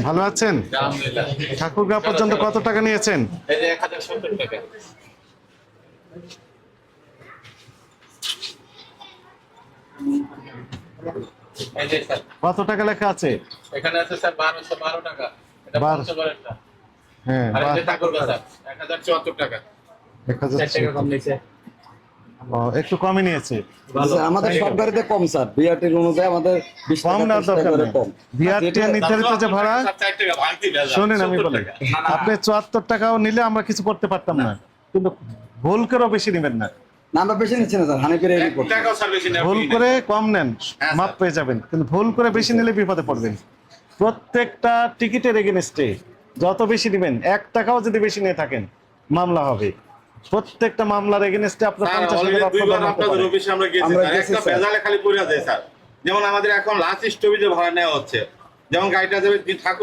ভালো আছেন? আলহামদুলিল্লাহ। ঠাকুরগাঁও পর্যন্ত কত টাকা নিয়েছেন? এই যে 1070 টাকা। এই যে স্যার, কত টাকা লেখা আছে? এখানে আছে স্যার 1212 টাকা। এটা 12 পঞ্চগড়েরটা। হ্যাঁ, আর এই যে ঠাকুরগাঁও স্যার 1074 টাকা। 4 টাকা কম 1000। নিচে। একটু কমই নিয়েছে। আচ্ছা, আমাদের সব গাড়িতে কম স্যার, বিআরটির অনুযায়ী আমাদের 20 কম টাকা না 30 দরকার টাকা করে নেই। কম। বিআরটি নির্ধারিত যে ভাড়া, 4 টাকা ভাঙতি ভেজা। শোনেন আমি 70 বলি, টাকা। আপনি 74 টাকাও নিলে আমরা কিছু করতে পারতাম না, কিন্তু ভুল করেও বেশি নেবেন না। না, আমরা বেশি নিচ্ছি না স্যার, হানিফের এই রিপোর্ট। টাকাও সার্ভিস নেই। ভুল করে কম নেন, হ্যাঁ, মাপ স্যার। পেয়ে যাবেন, কিন্তু ভুল করে বেশি নিলে বিপদে পড়বেন। প্রত্যেকটা টিকিটের এগেনস্টে যত বেশি নেবেন, 1 টাকাও যদি বেশি নিয়ে থাকেন মামলা হবে। প্রত্যেকটা মামলার এগেনস্টে আপনার স্যার 50 অলরেডি টাকা দুইবার অর্থ আপনাদের অফিসে আমরা গেছি আমরা স্যার, গেছি, একটা স্যার। ভেজালে খালি পড়ে যায় স্যার। যেমন আমাদের এখন লাস্ট স্টপেজে ভাড়া নেওয়া হচ্ছে, যেমন গাড়িটা যাবে ঠাকুর